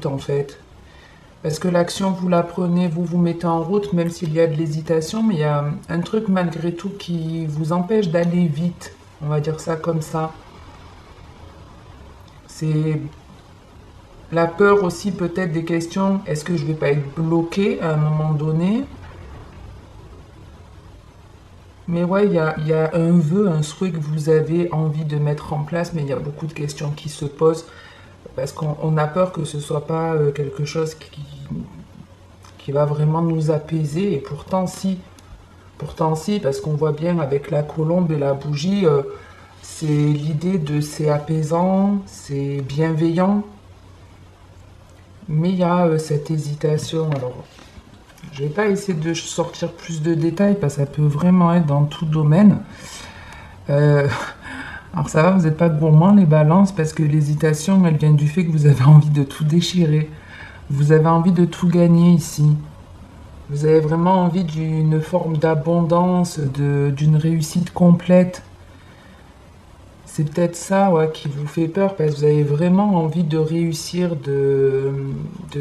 en fait. Parce que l'action, vous la prenez, vous vous mettez en route, même s'il y a de l'hésitation, mais il y a un truc malgré tout qui vous empêche d'aller vite. On va dire ça comme ça. C'est la peur aussi peut-être des questions. Est-ce que je vais pas être bloqué à un moment donné? Mais ouais, il y a un vœu, un souhait que vous avez envie de mettre en place, mais il y a beaucoup de questions qui se posent parce qu'on a peur que ce soit pas quelque chose qui va vraiment nous apaiser. Et pourtant si, parce qu'on voit bien avec la colombe et la bougie, c'est l'idée de c'est apaisant, c'est bienveillant, mais il y a cette hésitation. Alors, je vais pas essayer de sortir plus de détails parce que ça peut vraiment être dans tout domaine. Euh, alors ça va, vous n'êtes pas gourmand les balances parce que l'hésitation, elle vient du fait que vous avez envie de tout déchirer. Vous avez envie de tout gagner ici. Vous avez vraiment envie d'une forme d'abondance, d'une réussite complète. C'est peut-être ça ouais, qui vous fait peur parce que vous avez vraiment envie de réussir, de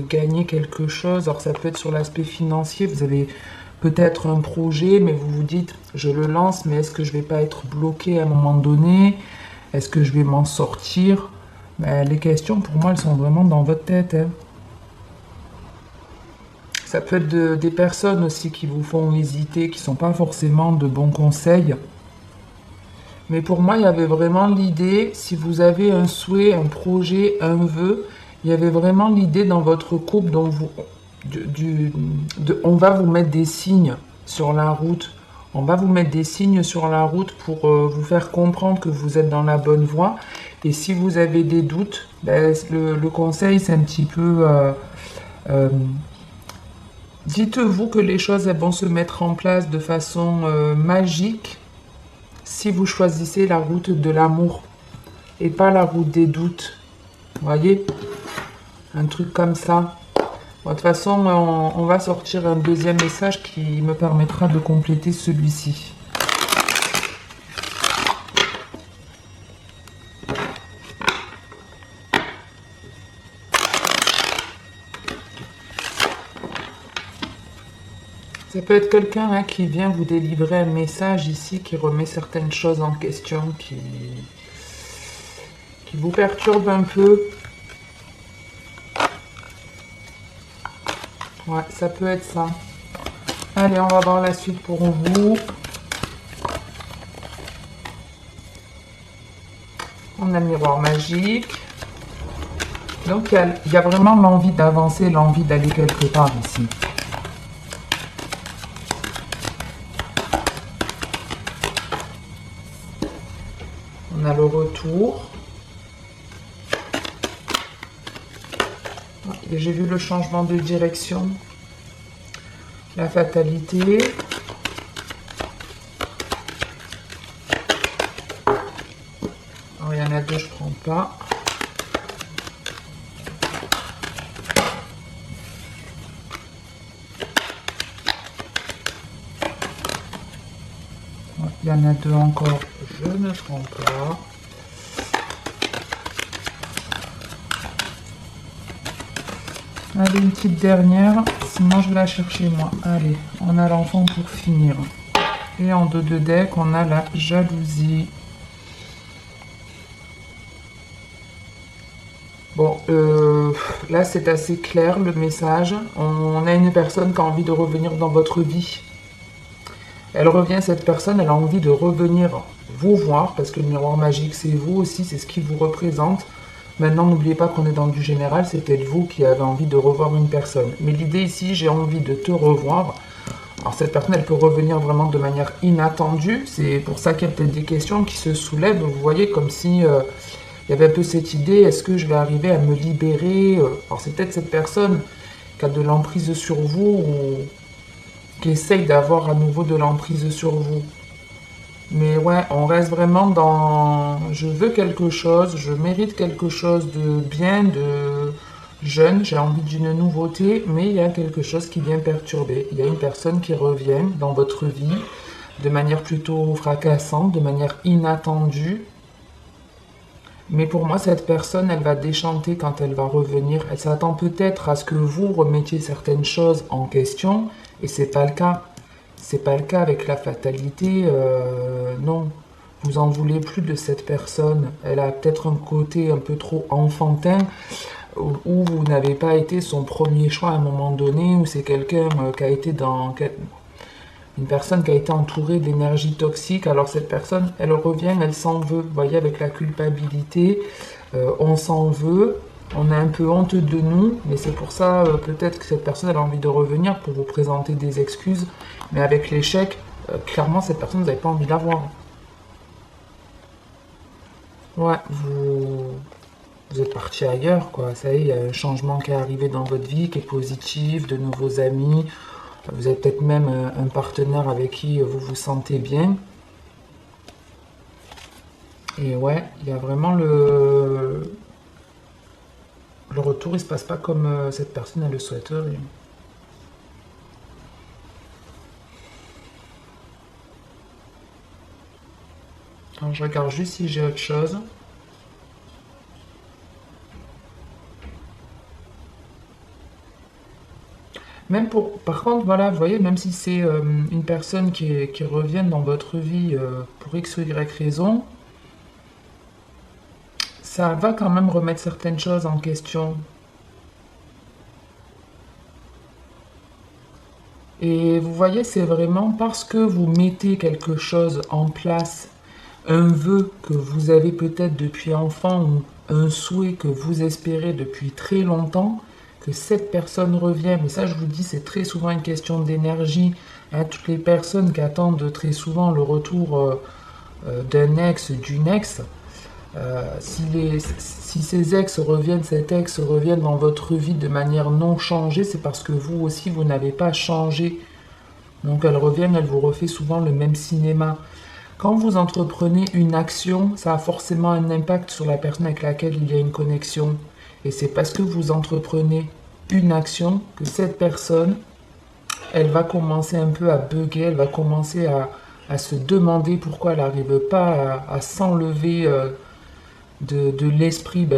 gagner quelque chose. Alors ça peut être sur l'aspect financier, vous avez peut-être un projet, mais vous vous dites, je le lance, mais est-ce que je vais pas être bloqué à un moment donné? Est-ce que je vais m'en sortir? Ben, les questions, pour moi, elles sont vraiment dans votre tête. Hein. Ça peut être des personnes aussi qui vous font hésiter, qui sont pas forcément de bons conseils. Mais pour moi, il y avait vraiment l'idée, si vous avez un souhait, un projet, un vœu, il y avait vraiment l'idée dans votre couple dont on va vous mettre des signes sur la route. On va vous mettre des signes sur la route pour vous faire comprendre que vous êtes dans la bonne voie. Et si vous avez des doutes, ben, le conseil, c'est un petit peu... euh, dites-vous que les choses elles vont se mettre en place de façon magique si vous choisissez la route de l'amour et pas la route des doutes. Vous voyez? Un truc comme ça. Bon, de toute façon, on va sortir un deuxième message qui me permettra de compléter celui-ci. Ça peut être quelqu'un hein, qui vient vous délivrer un message ici, qui remet certaines choses en question, qui vous perturbe un peu. Ouais, ça peut être ça. Allez, on va voir la suite pour vous. On a le miroir magique. Donc, il y a vraiment l'envie d'avancer, l'envie d'aller quelque part ici. On a le retour. Et j'ai vu le changement de direction. La fatalité. Alors, il y en a deux, je ne prends pas. Il y en a deux encore, je ne prends pas. Allez, une petite dernière, sinon je vais la chercher moi. Allez, on a l'enfant pour finir. Et en dos de deck, on a la jalousie. Bon, là c'est assez clair le message. On a une personne qui a envie de revenir dans votre vie. Elle revient, cette personne, elle a envie de revenir vous voir, parce que le miroir magique, c'est vous aussi, c'est ce qui vous représente. Maintenant, n'oubliez pas qu'on est dans du général, c'est peut-être vous qui avez envie de revoir une personne. Mais l'idée ici, j'ai envie de te revoir. Alors cette personne, elle peut revenir vraiment de manière inattendue. C'est pour ça qu'il y a peut-être des questions qui se soulèvent. Vous voyez, comme si il y avait un peu cette idée, est-ce que je vais arriver à me libérer? Alors c'est peut-être cette personne qui a de l'emprise sur vous ou qui essaye d'avoir à nouveau de l'emprise sur vous. Mais ouais, on reste vraiment dans je veux quelque chose, je mérite quelque chose de bien, de jeune, j'ai envie d'une nouveauté, mais il y a quelque chose qui vient perturber. Il y a une personne qui revient dans votre vie de manière plutôt fracassante, de manière inattendue. Mais pour moi, cette personne, elle va déchanter quand elle va revenir. Elle s'attend peut-être à ce que vous remettiez certaines choses en question, et c'est pas le cas. C'est pas le cas avec la fatalité. Non, vous en voulez plus de cette personne. Elle a peut-être un côté un peu trop enfantin, où vous n'avez pas été son premier choix à un moment donné, où c'est quelqu'un qui a été dans une personne qui a été entourée d'énergie toxique. Alors cette personne, elle revient, elle s'en veut. Vous voyez, avec la culpabilité, on s'en veut, on a un peu honte de nous, mais c'est pour ça peut-être que cette personne elle a envie de revenir pour vous présenter des excuses. Mais avec l'échec, clairement cette personne, vous n'avez pas envie d'avoir. Ouais, vous êtes parti ailleurs, quoi. Ça y est, il y a un changement qui est arrivé dans votre vie, qui est positif, de nouveaux amis. Vous avez peut-être même un partenaire avec qui vous vous sentez bien. Et ouais, il y a vraiment le retour, il se passe pas comme cette personne elle le souhaiterait. Alors, je regarde juste si j'ai autre chose. Même pour, par contre, voilà, vous voyez, même si c'est une personne qui revient dans votre vie pour X ou Y raison, ça va quand même remettre certaines choses en question. Et vous voyez, c'est vraiment parce que vous mettez quelque chose en place, un vœu que vous avez peut-être depuis enfant ou un souhait que vous espérez depuis très longtemps, que cette personne revient. Mais ça, je vous dis, c'est très souvent une question d'énergie. Hein. Toutes les personnes qui attendent très souvent le retour d'un ex, d'une ex, si ces ex reviennent, cet ex revient dans votre vie de manière non changée, c'est parce que vous aussi, vous n'avez pas changé. Donc elle revient, elle vous refait souvent le même cinéma. Quand vous entreprenez une action, ça a forcément un impact sur la personne avec laquelle il y a une connexion. Et c'est parce que vous entreprenez une action que cette personne, elle va commencer un peu à bugger, elle va commencer à se demander pourquoi elle n'arrive pas à s'enlever de l'esprit,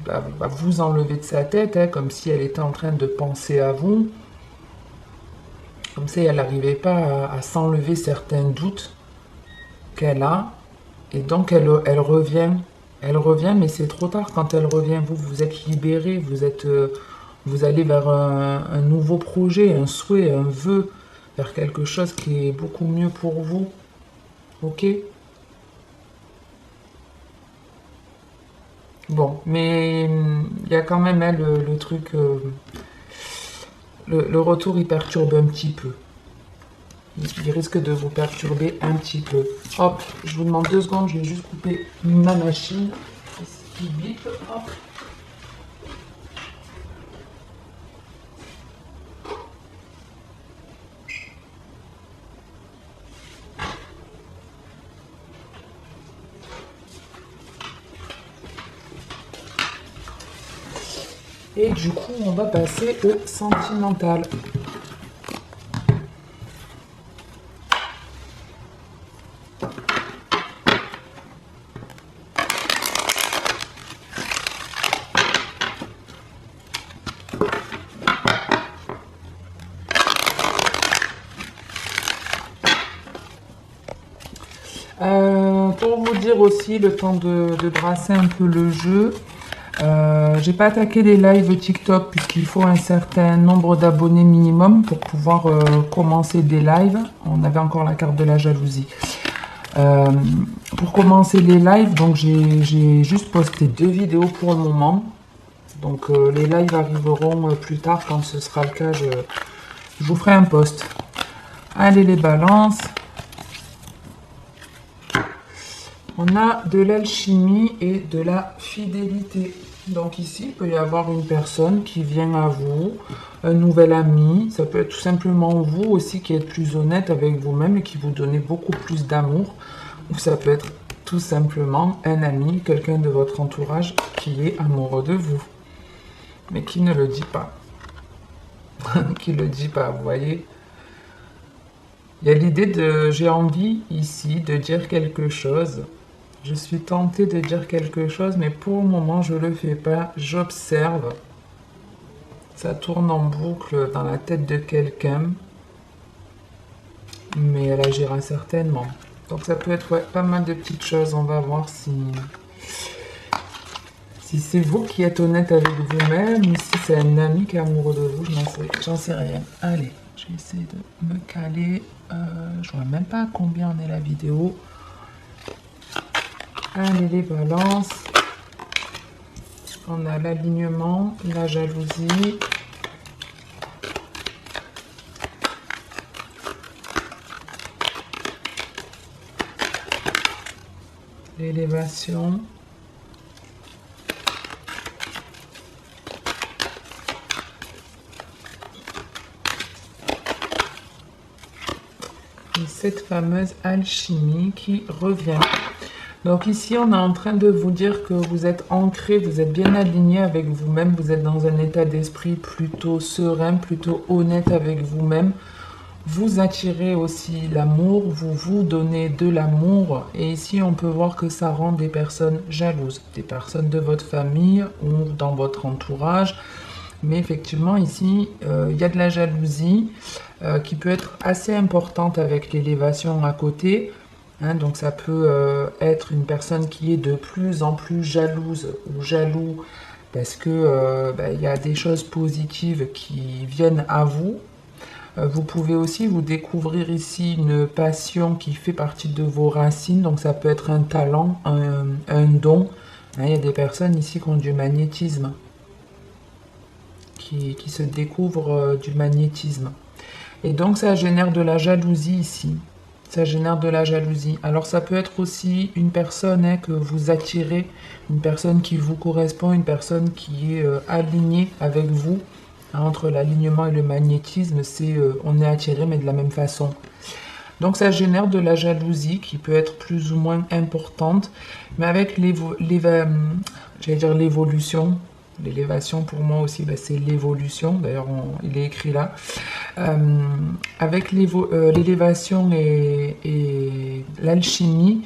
à vous enlever de sa tête, hein, comme si elle était en train de penser à vous, comme si elle n'arrivait pas à s'enlever certains doutes qu'elle a, et donc elle revient, mais c'est trop tard quand elle revient. Vous, vous êtes libéré, vous allez vers un nouveau projet, un souhait, un vœu, vers quelque chose qui est beaucoup mieux pour vous. Ok? Bon, mais il y a quand même hein, le truc, le retour il perturbe un petit peu. Il risque de vous perturber un petit peu. Hop, je vous demande 2 secondes, je vais juste couper ma machine. Qui bip, hop. Et du coup, on va passer au sentimental. Pour vous dire aussi, le temps de brasser un peu le jeu, j'ai pas attaqué les lives TikTok puisqu'il faut un certain nombre d'abonnés minimum pour pouvoir commencer des lives. On avait encore la carte de la jalousie. Euh, pour commencer les lives, donc j'ai juste posté 2 vidéos pour le moment. Donc les lives arriveront plus tard quand ce sera le cas. Je vous ferai un post. Allez les balances. On a de l'alchimie et de la fidélité. Donc ici, il peut y avoir une personne qui vient à vous, un nouvel ami. Ça peut être tout simplement vous aussi qui êtes plus honnête avec vous-même et qui vous donnez beaucoup plus d'amour. Ou ça peut être tout simplement un ami, quelqu'un de votre entourage qui est amoureux de vous. Mais qui ne le dit pas. Qui ne le dit pas, vous voyez. Il y a l'idée de j'ai envie ici de dire quelque chose Je suis tentée de dire quelque chose, mais pour le moment, je le fais pas. J'observe. Ça tourne en boucle dans la tête de quelqu'un, mais elle agira certainement. Donc ça peut être ouais, pas mal de petites choses. On va voir si c'est vous qui êtes honnête avec vous-même ou si c'est un ami qui est amoureux de vous. J'en sais rien. Allez, je vais essayer de me caler. Je vois même pas à combien en est la vidéo. Allez, les balances. On a l'alignement, la jalousie. L'élévation. Et cette fameuse alchimie qui revient. Donc ici, on est en train de vous dire que vous êtes ancré, vous êtes bien aligné avec vous-même, vous êtes dans un état d'esprit plutôt serein, plutôt honnête avec vous-même. Vous attirez aussi l'amour, vous vous donnez de l'amour. Et ici, on peut voir que ça rend des personnes jalouses, des personnes de votre famille ou dans votre entourage. Mais effectivement, ici, il y a de la jalousie qui peut être assez importante avec l'élévation à côté. Hein, donc ça peut être une personne qui est de plus en plus jalouse ou jaloux parce que il y a des choses positives qui viennent à vous. Vous pouvez aussi vous découvrir ici une passion qui fait partie de vos racines. Donc ça peut être un talent, un don. Hein, il y a des personnes ici qui ont du magnétisme, qui se découvrent du magnétisme. Et donc ça génère de la jalousie ici. Ça génère de la jalousie. Alors ça peut être aussi une personne hein, que vous attirez, une personne qui vous correspond, une personne qui est alignée avec vous. Hein, entre l'alignement et le magnétisme, on est attiré mais de la même façon. Donc ça génère de la jalousie qui peut être plus ou moins importante, mais avec l'évolution, l'élévation pour moi aussi, c'est l'évolution, d'ailleurs il est écrit là. Avec l'élévation et l'alchimie,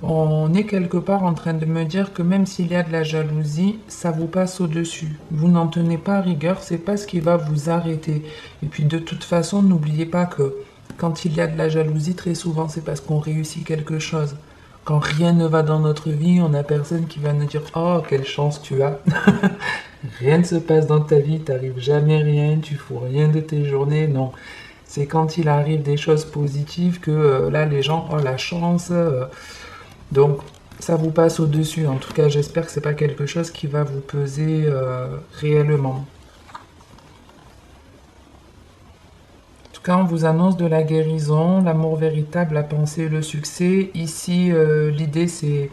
on est quelque part en train de me dire que même s'il y a de la jalousie, ça vous passe au-dessus. Vous n'en tenez pas rigueur, c'est pas ce qui va vous arrêter. Et puis de toute façon, n'oubliez pas que quand il y a de la jalousie, très souvent, c'est parce qu'on réussit quelque chose. Quand rien ne va dans notre vie, on n'a personne qui va nous dire « Oh, quelle chance tu as !» Rien ne se passe dans ta vie, t'arrives jamais rien, tu fous rien de tes journées, non. C'est quand il arrive des choses positives que là, les gens ont la chance. Donc, ça vous passe au-dessus. En tout cas, j'espère que c'est pas quelque chose qui va vous peser réellement. En tout cas, on vous annonce de la guérison, l'amour véritable, la pensée, le succès. Ici, l'idée, c'est...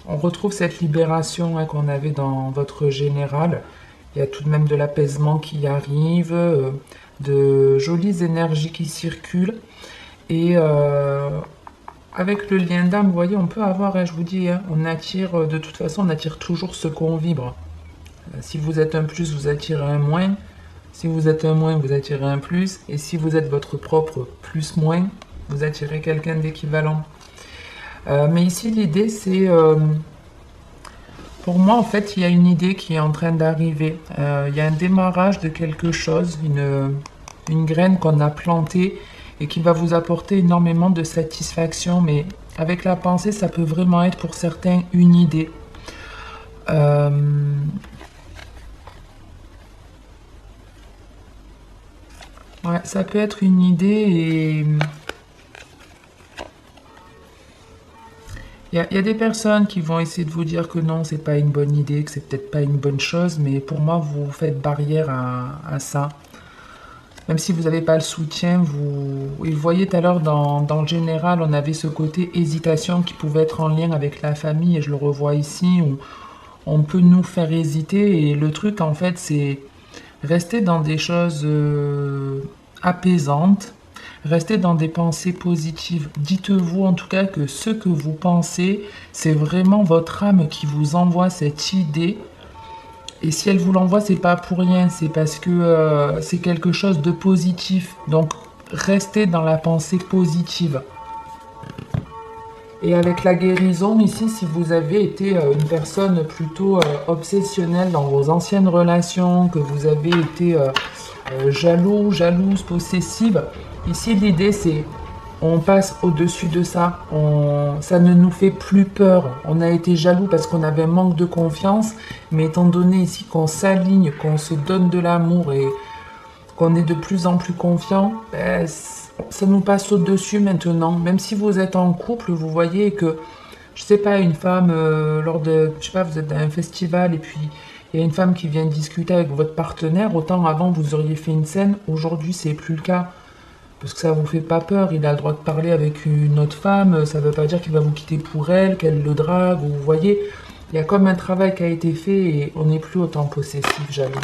On retrouve cette libération hein, qu'on avait dans votre général. Il y a tout de même de l'apaisement qui arrive, de jolies énergies qui circulent. Et avec le lien d'âme, vous voyez, on peut avoir, hein, je vous dis, hein, on attire, de toute façon, on attire toujours ce qu'on vibre. Si vous êtes un plus, vous attirez un moins. Si vous êtes un moins, vous attirez un plus. Et si vous êtes votre propre plus-moins, vous attirez quelqu'un d'équivalent. Mais ici, l'idée, c'est... pour moi, en fait, il y a une idée qui est en train d'arriver. Il y a un démarrage de quelque chose, une graine qu'on a plantée et qui va vous apporter énormément de satisfaction. Mais avec la pensée, ça peut vraiment être pour certains une idée. Ouais, ça peut être une idée et... Il y a des personnes qui vont essayer de vous dire que non, c'est pas une bonne idée, que c'est peut-être pas une bonne chose, mais pour moi, vous faites barrière à ça. Même si vous n'avez pas le soutien, vous voyez tout à l'heure, dans le général, on avait ce côté hésitation qui pouvait être en lien avec la famille, et je le revois ici, où on peut nous faire hésiter, et le truc, en fait, c'est rester dans des choses apaisantes, restez dans des pensées positives. Dites-vous en tout cas que ce que vous pensez, c'est vraiment votre âme qui vous envoie cette idée. Et si elle vous l'envoie, c'est pas pour rien, c'est parce que c'est quelque chose de positif. Donc, restez dans la pensée positive. Et avec la guérison, ici, si vous avez été une personne plutôt obsessionnelle dans vos anciennes relations, que vous avez été jaloux, jalouse, possessive, ici l'idée c'est on passe au-dessus de ça, ça ne nous fait plus peur. On a été jaloux parce qu'on avait un manque de confiance, mais étant donné ici qu'on s'aligne, qu'on se donne de l'amour et qu'on est de plus en plus confiant, ben, ça nous passe au-dessus maintenant. Même si vous êtes en couple, vous voyez que, je sais pas, une femme, lors de, je sais pas, vous êtes dans un festival et puis il y a une femme qui vient discuter avec votre partenaire, autant avant vous auriez fait une scène, aujourd'hui c'est plus le cas. Parce que ça vous fait pas peur, il a le droit de parler avec une autre femme, ça veut pas dire qu'il va vous quitter pour elle, qu'elle le drague, ou vous voyez, il y a comme un travail qui a été fait et on n'est plus autant possessif, jaloux.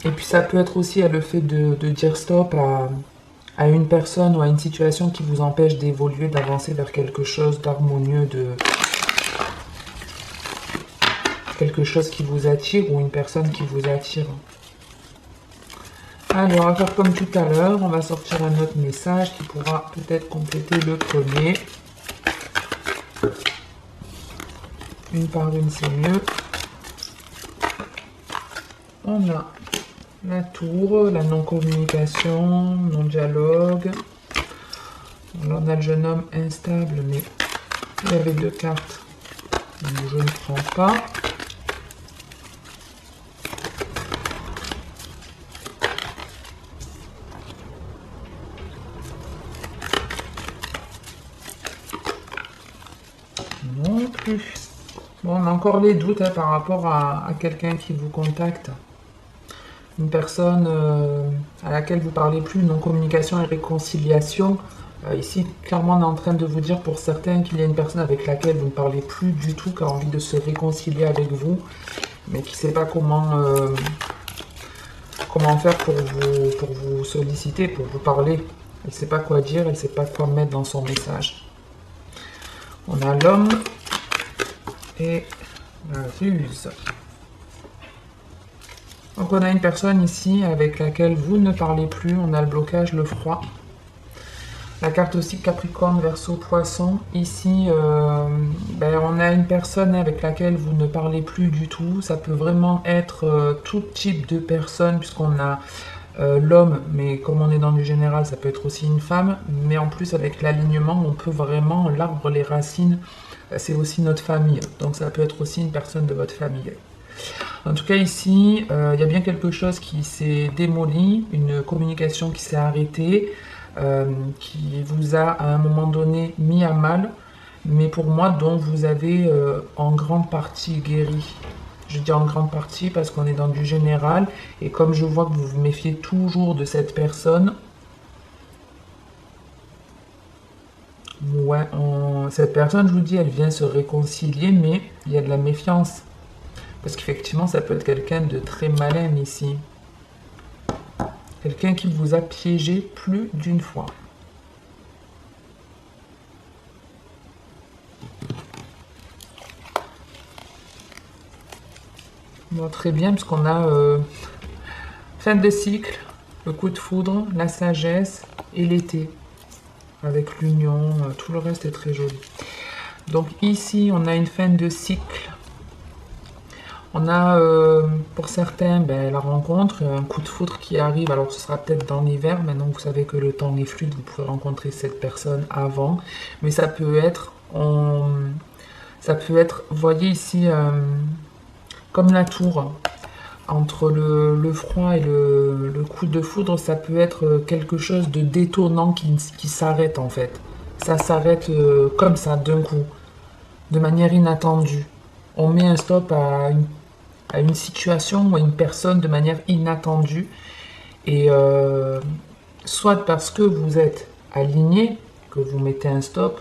Et puis ça peut être aussi le fait de dire stop à une personne ou à une situation qui vous empêche d'évoluer, d'avancer vers quelque chose d'harmonieux, de quelque chose qui vous attire ou une personne qui vous attire. Allez, on va faire comme tout à l'heure, on va sortir un autre message qui pourra peut-être compléter le premier. Une par une, c'est mieux. On a la tour, la non-communication, non-dialogue. On a le jeune homme instable, mais il y avait deux cartes, donc je ne prends pas. Non plus. Bon, on a encore les doutes par rapport à quelqu'un qui vous contacte. Une personne à laquelle vous parlez plus, non-communication et réconciliation. Ici, clairement, on est en train de vous dire pour certains qu'il y a une personne avec laquelle vous ne parlez plus du tout, qui a envie de se réconcilier avec vous, mais qui ne sait pas comment faire pour vous solliciter, pour vous parler. Elle ne sait pas quoi dire, elle ne sait pas quoi mettre dans son message. On a l'homme et la ruse. Donc on a une personne ici avec laquelle vous ne parlez plus, on a le blocage, le froid. La carte aussi Capricorne, Verseau, Poisson. Ici, on a une personne avec laquelle vous ne parlez plus du tout. Ça peut vraiment être tout type de personne puisqu'on a l'homme, mais comme on est dans du général, ça peut être aussi une femme. Mais en plus avec l'alignement, on peut vraiment, l'arbre, les racines, c'est aussi notre famille. Donc ça peut être aussi une personne de votre famille. En tout cas ici, il y a bien quelque chose qui s'est démoli, une communication qui s'est arrêtée, qui vous a à un moment donné mis à mal, mais pour moi dont vous avez en grande partie guéri. Je dis en grande partie parce qu'on est dans du général, et comme je vois que vous vous méfiez toujours de cette personne, ouais, cette personne, je vous dis, elle vient se réconcilier, mais il y a de la méfiance. Parce qu'effectivement, ça peut être quelqu'un de très malin ici. Quelqu'un qui vous a piégé plus d'une fois. Bon, très bien, parce qu'on a fin de cycle, le coup de foudre, la sagesse et l'été. Avec l'union, tout le reste est très joli. Donc ici, on a une fin de cycle. On a pour certains la rencontre, un coup de foudre qui arrive, alors ce sera peut-être dans l'hiver, maintenant vous savez que le temps est fluide, vous pouvez rencontrer cette personne avant, mais ça peut être, vous voyez ici, comme la tour, entre le froid et le coup de foudre, ça peut être quelque chose de détonnant qui s'arrête en fait. Ça s'arrête comme ça, d'un coup, de manière inattendue. On met un stop à une situation ou à une personne de manière inattendue. Et soit parce que vous êtes aligné, que vous mettez un stop,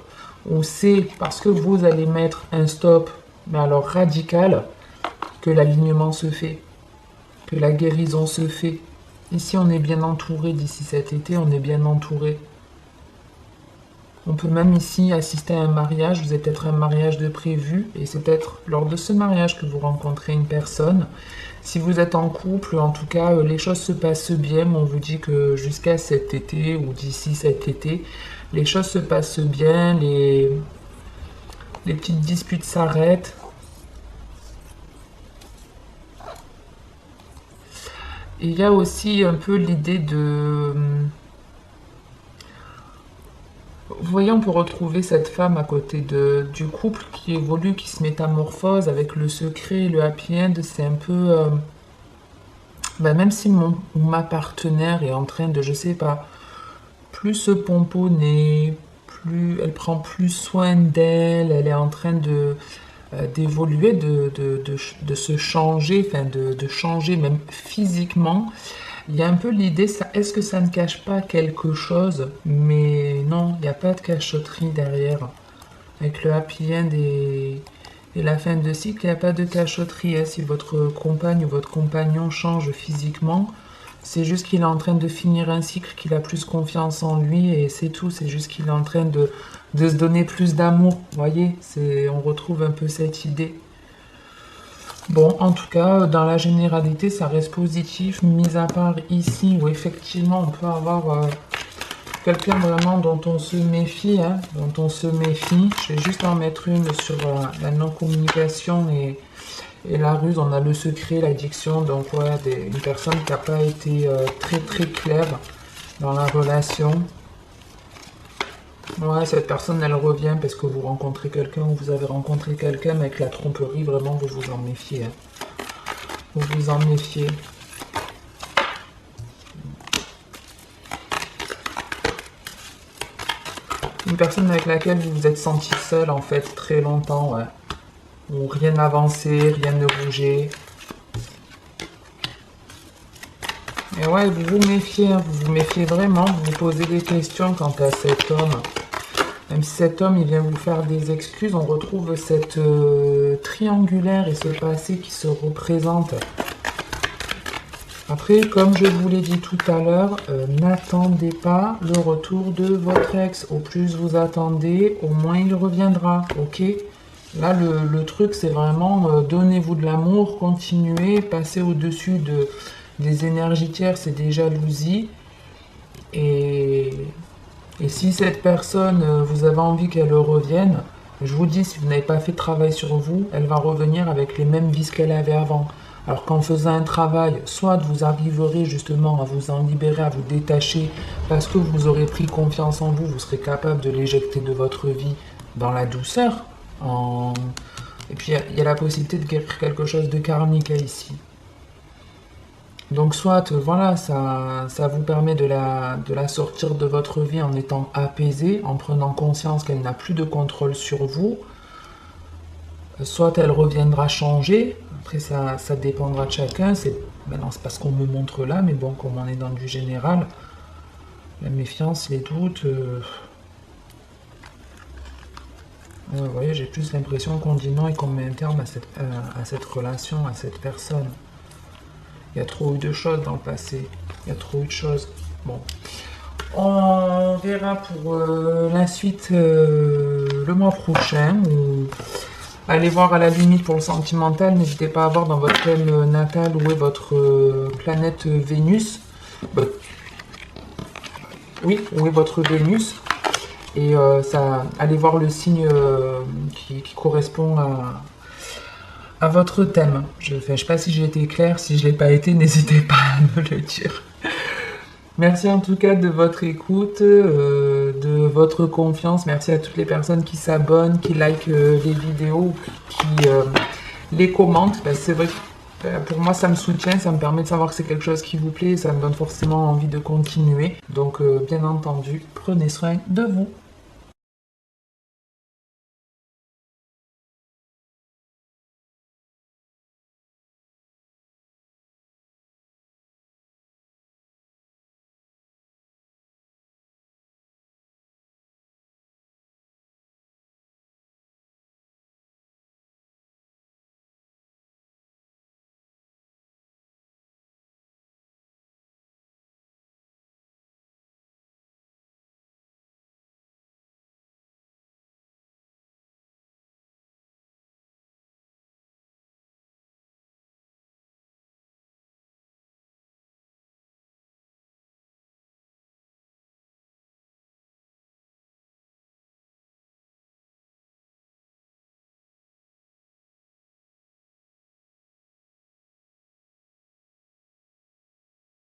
ou c'est parce que vous allez mettre un stop, mais alors radical, que l'alignement se fait, que la guérison se fait. Ici, on est bien entouré d'ici cet été, on est bien entouré. On peut même ici assister à un mariage, vous avez peut-être un mariage de prévu, et c'est peut-être lors de ce mariage que vous rencontrez une personne. Si vous êtes en couple, en tout cas, les choses se passent bien, mais on vous dit que jusqu'à cet été, ou d'ici cet été, les choses se passent bien, les petites disputes s'arrêtent. Il y a aussi un peu l'idée de... Vous voyez, on peut retrouver cette femme à côté du couple qui évolue, qui se métamorphose avec le secret, le happy end. C'est un peu... même si mon ou ma partenaire est en train de, je sais pas, plus se pomponner, plus elle prend plus soin d'elle, elle est en train de d'évoluer, de se changer, enfin de changer même physiquement. Il y a un peu l'idée, est-ce que ça ne cache pas quelque chose? Mais non, il n'y a pas de cachotterie derrière. Avec le happy end et la fin de cycle, il n'y a pas de cachotterie, hein. Si votre compagne ou votre compagnon change physiquement, c'est juste qu'il est en train de finir un cycle, qu'il a plus confiance en lui et c'est tout. C'est juste qu'il est en train de se donner plus d'amour. Vous voyez, on retrouve un peu cette idée. Bon, en tout cas, dans la généralité, ça reste positif, mis à part ici où effectivement on peut avoir quelqu'un vraiment dont on se méfie, hein, dont on se méfie. Je vais juste en mettre une sur la non-communication et la ruse. On a le secret, l'addiction, donc ouais, une personne qui n'a pas été très très claire dans la relation. Ouais, cette personne, elle revient parce que vous rencontrez quelqu'un ou vous avez rencontré quelqu'un, mais avec la tromperie, vraiment, vous vous en méfiez, hein. Vous vous en méfiez. Une personne avec laquelle vous vous êtes senti seul, en fait, très longtemps, ouais. Où rien n'avançait, rien ne bougeait. Et ouais, vous vous méfiez, hein, vous vous méfiez vraiment, vous vous posez des questions quant à cet homme. Même si cet homme, il vient vous faire des excuses, on retrouve cette triangulaire et ce passé qui se représente. Après, comme je vous l'ai dit tout à l'heure, n'attendez pas le retour de votre ex. Au plus vous attendez, au moins il reviendra, ok? Là, le truc, c'est vraiment donnez-vous de l'amour, continuez, passez au-dessus des énergies tierces et des jalousies. Et si cette personne, vous avez envie qu'elle revienne, je vous dis, si vous n'avez pas fait de travail sur vous, elle va revenir avec les mêmes vices qu'elle avait avant. Alors qu'en faisant un travail, soit vous arriverez justement à vous en libérer, à vous détacher, parce que vous aurez pris confiance en vous, vous serez capable de l'éjecter de votre vie dans la douceur. Et puis il y a la possibilité de guérir quelque chose de karmique ici. Donc soit, voilà, ça vous permet de la sortir de votre vie en étant apaisé, en prenant conscience qu'elle n'a plus de contrôle sur vous. Soit elle reviendra changer, après ça dépendra de chacun, maintenant c'est pas ce qu'on me montre là, mais bon, comme on est dans du général, la méfiance, les doutes... vous voyez, j'ai plus l'impression qu'on dit non et qu'on met un terme à cette relation, à cette personne. Il y a trop eu de choses dans le passé. Il y a trop eu de choses. Bon. On verra pour la suite le mois prochain. Ou allez voir à la limite pour le sentimental. N'hésitez pas à voir dans votre thème natal où est votre planète Vénus. Oui, où est votre Vénus. Et allez voir le signe qui correspond à votre thème. Je ne sais pas si j'ai été claire, si je ne l'ai pas été, n'hésitez pas à me le dire. Merci en tout cas de votre écoute, de votre confiance. Merci à toutes les personnes qui s'abonnent, qui likent les vidéos, qui les commentent. C'est vrai que pour moi ça me soutient, ça me permet de savoir que c'est quelque chose qui vous plaît et ça me donne forcément envie de continuer. Donc bien entendu, prenez soin de vous.